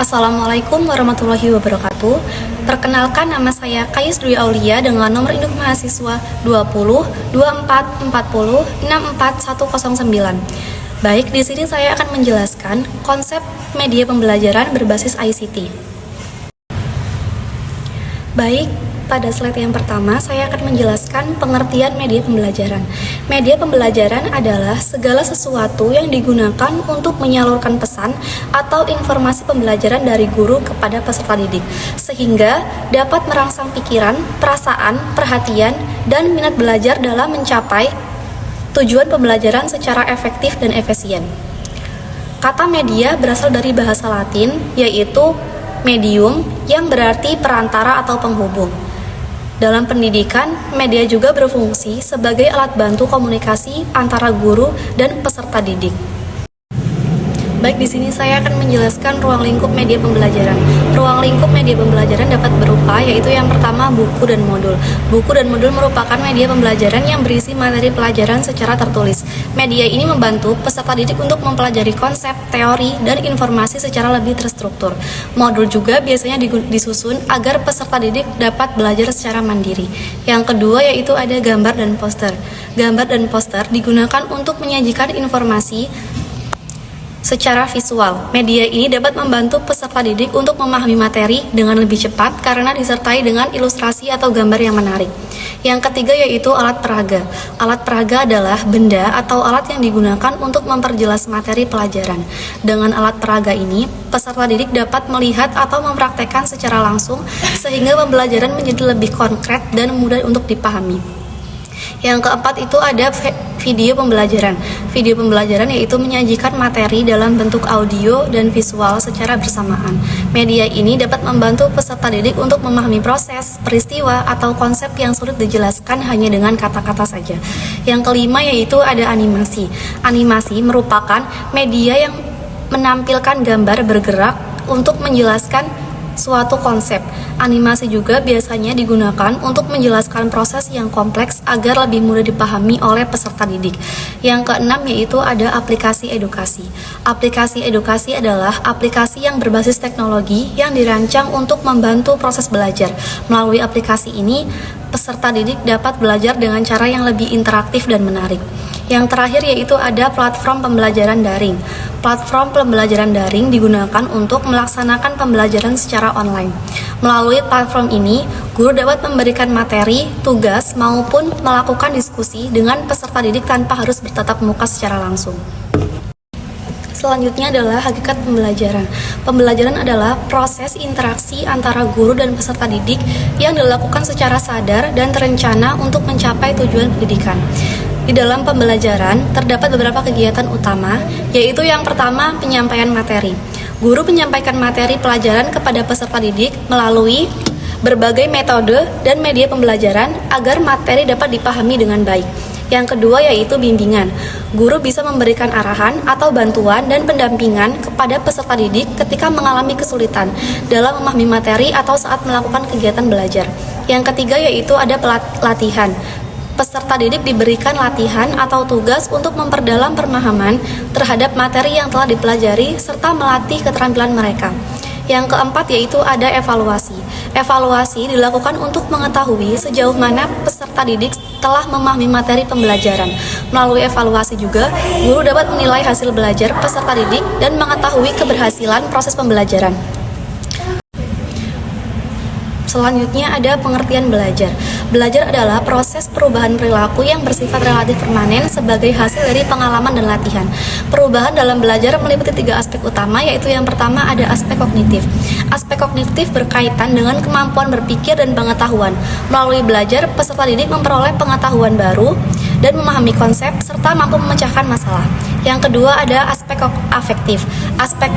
Assalamualaikum warahmatullahi wabarakatuh. Perkenalkan, nama saya Kayus Dwi Aulia dengan nomor induk mahasiswa 20 24 40 64109. Baik, di sini saya akan menjelaskan konsep media pembelajaran berbasis ICT. Baik, pada slide yang pertama, saya akan menjelaskan pengertian media pembelajaran. Media pembelajaran adalah segala sesuatu yang digunakan untuk menyalurkan pesan atau informasi pembelajaran dari guru kepada peserta didik, sehingga dapat merangsang pikiran, perasaan, perhatian, dan minat belajar dalam mencapai tujuan pembelajaran secara efektif dan efisien. Kata media berasal dari bahasa Latin, yaitu medium, yang berarti perantara atau penghubung. Dalam pendidikan, media juga berfungsi sebagai alat bantu komunikasi antara guru dan peserta didik. Baik, di sini saya akan menjelaskan ruang lingkup media pembelajaran. Ruang lingkup media pembelajaran dapat berupa, yaitu yang pertama buku dan modul. Buku dan modul merupakan media pembelajaran yang berisi materi pelajaran secara tertulis. Media ini membantu peserta didik untuk mempelajari konsep, teori, dan informasi secara lebih terstruktur. Modul juga biasanya disusun agar peserta didik dapat belajar secara mandiri. Yang kedua yaitu ada gambar dan poster. Gambar dan poster digunakan untuk menyajikan informasi secara visual. Media ini dapat membantu peserta didik untuk memahami materi dengan lebih cepat karena disertai dengan ilustrasi atau gambar yang menarik. Yang ketiga yaitu alat peraga. Alat peraga adalah benda atau alat yang digunakan untuk memperjelas materi pelajaran. Dengan alat peraga ini, peserta didik dapat melihat atau mempraktekkan secara langsung sehingga pembelajaran menjadi lebih konkret dan mudah untuk dipahami. Yang keempat itu ada video pembelajaran. Video pembelajaran yaitu menyajikan materi dalam bentuk audio dan visual secara bersamaan. Media ini dapat membantu peserta didik untuk memahami proses, peristiwa, atau konsep yang sulit dijelaskan hanya dengan kata-kata saja. Yang kelima yaitu ada animasi. Animasi merupakan media yang menampilkan gambar bergerak untuk menjelaskan suatu konsep. Animasi juga biasanya digunakan untuk menjelaskan proses yang kompleks agar lebih mudah dipahami oleh peserta didik. Yang keenam yaitu ada aplikasi edukasi. Aplikasi edukasi adalah aplikasi yang berbasis teknologi yang dirancang untuk membantu proses belajar. Melalui aplikasi ini, peserta didik dapat belajar dengan cara yang lebih interaktif dan menarik. Yang terakhir yaitu ada platform pembelajaran daring. Platform pembelajaran daring digunakan untuk melaksanakan pembelajaran secara online. Melalui platform ini, guru dapat memberikan materi, tugas, maupun melakukan diskusi dengan peserta didik tanpa harus bertatap muka secara langsung. Selanjutnya adalah hakikat pembelajaran. Pembelajaran adalah proses interaksi antara guru dan peserta didik yang dilakukan secara sadar dan terencana untuk mencapai tujuan pendidikan. Di dalam pembelajaran, terdapat beberapa kegiatan utama, yaitu yang pertama, penyampaian materi. Guru menyampaikan materi pelajaran kepada peserta didik melalui berbagai metode dan media pembelajaran agar materi dapat dipahami dengan baik. Yang kedua yaitu bimbingan. Guru bisa memberikan arahan atau bantuan dan pendampingan kepada peserta didik ketika mengalami kesulitan dalam memahami materi atau saat melakukan kegiatan belajar. Yang ketiga yaitu ada latihan. Peserta didik diberikan latihan atau tugas untuk memperdalam pemahaman terhadap materi yang telah dipelajari serta melatih keterampilan mereka. Yang keempat yaitu ada evaluasi. Evaluasi dilakukan untuk mengetahui sejauh mana peserta didik telah memahami materi pembelajaran. Melalui evaluasi juga, guru dapat menilai hasil belajar peserta didik dan mengetahui keberhasilan proses pembelajaran. Selanjutnya ada pengertian belajar. Belajar adalah proses perubahan perilaku yang bersifat relatif permanen sebagai hasil dari pengalaman dan latihan. Perubahan dalam belajar meliputi 3 aspek utama, yaitu yang pertama ada aspek kognitif. Aspek kognitif berkaitan dengan kemampuan berpikir dan pengetahuan. Melalui belajar, peserta didik memperoleh pengetahuan baru dan memahami konsep serta mampu memecahkan masalah. Yang kedua ada aspek afektif. Aspek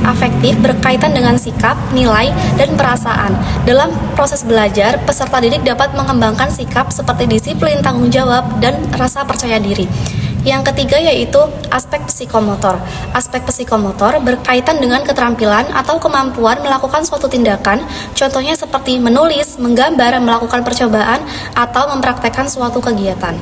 afektif berkaitan dengan sikap, nilai, dan perasaan. Dalam proses belajar, peserta didik dapat mengembangkan sikap seperti disiplin, tanggung jawab, dan rasa percaya diri. Yang ketiga yaitu aspek psikomotor. Aspek psikomotor berkaitan dengan keterampilan atau kemampuan melakukan suatu tindakan, contohnya seperti menulis, menggambar, melakukan percobaan, atau mempraktekkan suatu kegiatan.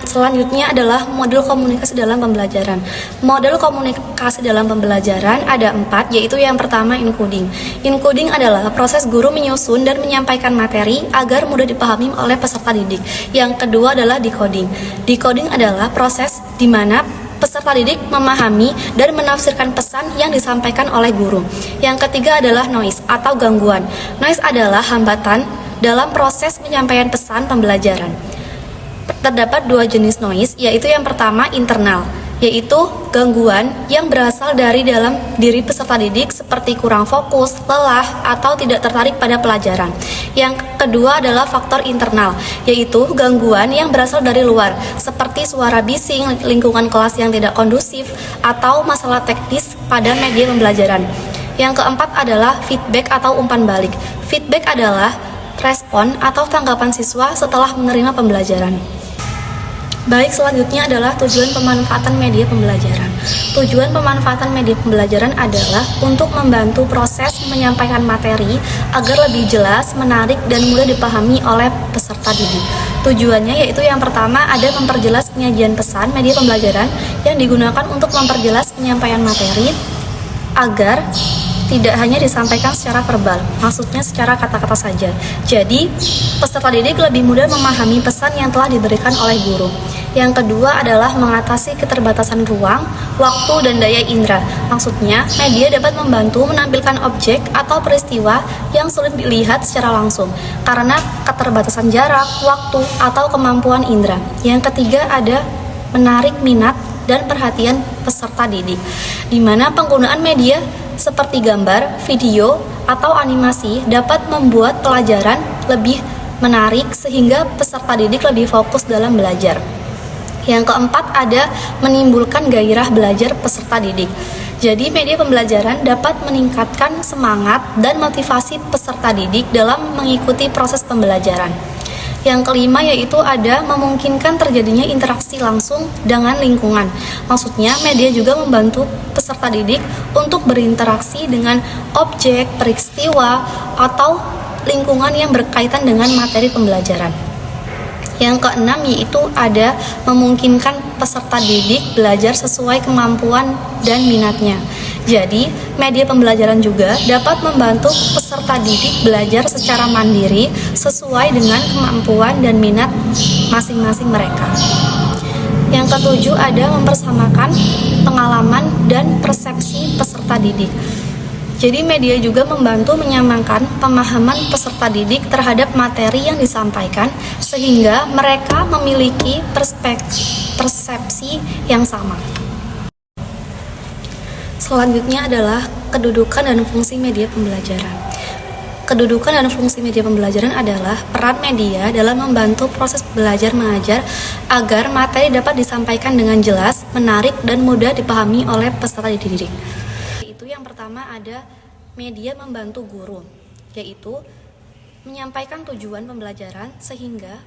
Selanjutnya adalah model komunikasi dalam pembelajaran. Model komunikasi dalam pembelajaran ada 4, yaitu yang pertama encoding. Encoding adalah proses guru menyusun dan menyampaikan materi agar mudah dipahami oleh peserta didik. Yang kedua adalah decoding. Decoding adalah proses di mana peserta didik memahami dan menafsirkan pesan yang disampaikan oleh guru. Yang ketiga adalah noise atau gangguan. Noise adalah hambatan dalam proses penyampaian pesan pembelajaran. Terdapat 2 jenis noise, yaitu yang pertama internal, yaitu gangguan yang berasal dari dalam diri peserta didik seperti kurang fokus, lelah, atau tidak tertarik pada pelajaran. Yang kedua adalah faktor internal, yaitu gangguan yang berasal dari luar, seperti suara bising, lingkungan kelas yang tidak kondusif, atau masalah teknis pada media pembelajaran. Yang keempat adalah feedback atau umpan balik. Feedback adalah respon atau tanggapan siswa setelah menerima pembelajaran. Baik, selanjutnya adalah tujuan pemanfaatan media pembelajaran. Tujuan pemanfaatan media pembelajaran adalah untuk membantu proses menyampaikan materi agar lebih jelas, menarik, dan mudah dipahami oleh peserta didik. Tujuannya yaitu yang pertama ada memperjelas penyajian pesan media pembelajaran yang digunakan untuk memperjelas penyampaian materi agar tidak hanya disampaikan secara verbal, maksudnya secara kata-kata saja. Jadi, peserta didik lebih mudah memahami pesan yang telah diberikan oleh guru. Yang kedua adalah mengatasi keterbatasan ruang, waktu, dan daya indera. Maksudnya, media dapat membantu menampilkan objek atau peristiwa yang sulit dilihat secara langsung karena keterbatasan jarak, waktu, atau kemampuan indera. Yang ketiga ada menarik minat dan perhatian peserta didik, di mana penggunaan media seperti gambar, video, atau animasi dapat membuat pelajaran lebih menarik sehingga peserta didik lebih fokus dalam belajar. Yang keempat ada menimbulkan gairah belajar peserta didik. Jadi media pembelajaran dapat meningkatkan semangat dan motivasi peserta didik dalam mengikuti proses pembelajaran. Yang kelima yaitu ada memungkinkan terjadinya interaksi langsung dengan lingkungan. Maksudnya media juga membantu peserta didik untuk berinteraksi dengan objek, peristiwa, atau lingkungan yang berkaitan dengan materi pembelajaran. Yang keenam yaitu ada memungkinkan peserta didik belajar sesuai kemampuan dan minatnya. Jadi, media pembelajaran juga dapat membantu peserta didik belajar secara mandiri sesuai dengan kemampuan dan minat masing-masing mereka. Yang ketujuh ada mempersamakan pengalaman dan persepsi peserta didik. Jadi media juga membantu menyamakan pemahaman peserta didik terhadap materi yang disampaikan sehingga mereka memiliki persepsi yang sama. Selanjutnya adalah kedudukan dan fungsi media pembelajaran. Kedudukan dan fungsi media pembelajaran adalah peran media dalam membantu proses belajar mengajar agar materi dapat disampaikan dengan jelas, menarik, dan mudah dipahami oleh peserta didik. Itu yang pertama ada media membantu guru, yaitu menyampaikan tujuan pembelajaran sehingga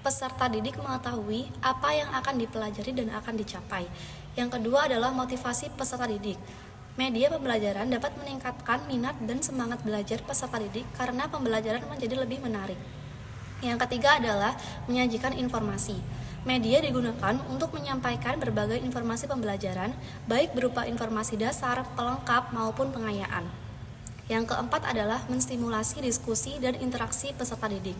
peserta didik mengetahui apa yang akan dipelajari dan akan dicapai. Yang kedua adalah motivasi peserta didik. Media pembelajaran dapat meningkatkan minat dan semangat belajar peserta didik karena pembelajaran menjadi lebih menarik. Yang ketiga adalah menyajikan informasi. Media digunakan untuk menyampaikan berbagai informasi pembelajaran, baik berupa informasi dasar, pelengkap, maupun pengayaan. Yang keempat adalah menstimulasi diskusi dan interaksi peserta didik.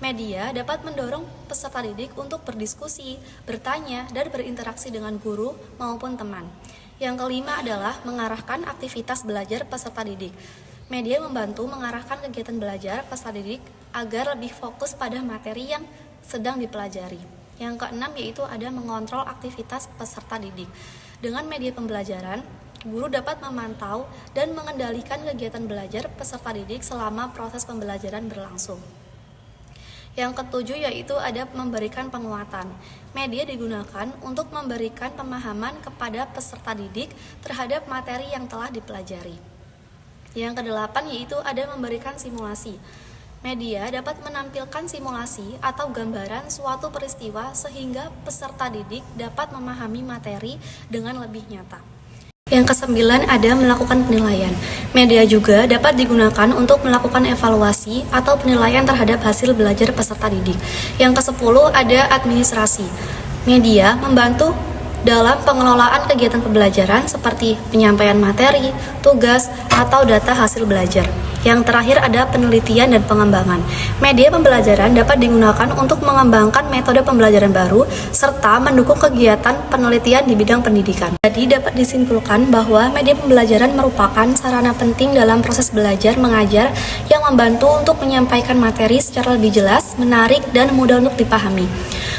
Media dapat mendorong peserta didik untuk berdiskusi, bertanya, dan berinteraksi dengan guru maupun teman. Yang kelima adalah mengarahkan aktivitas belajar peserta didik. Media membantu mengarahkan kegiatan belajar peserta didik agar lebih fokus pada materi yang sedang dipelajari. Yang keenam yaitu ada mengontrol aktivitas peserta didik. Dengan media pembelajaran, guru dapat memantau dan mengendalikan kegiatan belajar peserta didik selama proses pembelajaran berlangsung. Yang ketujuh yaitu ada memberikan penguatan. Media digunakan untuk memberikan pemahaman kepada peserta didik terhadap materi yang telah dipelajari. Yang kedelapan yaitu ada memberikan simulasi. Media dapat menampilkan simulasi atau gambaran suatu peristiwa sehingga peserta didik dapat memahami materi dengan lebih nyata. Yang kesembilan ada melakukan penilaian. Media juga dapat digunakan untuk melakukan evaluasi atau penilaian terhadap hasil belajar peserta didik. Yang kesepuluh ada administrasi. Media membantu dalam pengelolaan kegiatan pembelajaran seperti penyampaian materi, tugas, atau data hasil belajar. Yang terakhir ada penelitian dan pengembangan. Media pembelajaran dapat digunakan untuk mengembangkan metode pembelajaran baru serta mendukung kegiatan penelitian di bidang pendidikan. Jadi dapat disimpulkan bahwa media pembelajaran merupakan sarana penting dalam proses belajar mengajar yang membantu untuk menyampaikan materi secara lebih jelas, menarik, dan mudah untuk dipahami.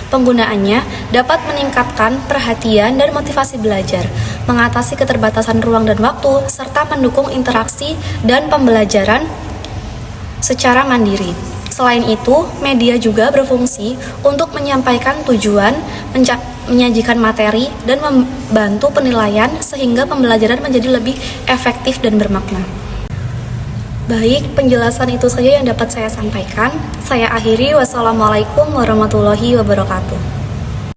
Penggunaannya dapat meningkatkan perhatian dan motivasi belajar, mengatasi keterbatasan ruang dan waktu, serta mendukung interaksi dan pembelajaran secara mandiri. Selain itu, media juga berfungsi untuk menyampaikan tujuan, menyajikan materi, dan membantu penilaian sehingga pembelajaran menjadi lebih efektif dan bermakna. Baik, penjelasan itu saja yang dapat saya sampaikan. Saya akhiri, wassalamualaikum warahmatullahi wabarakatuh.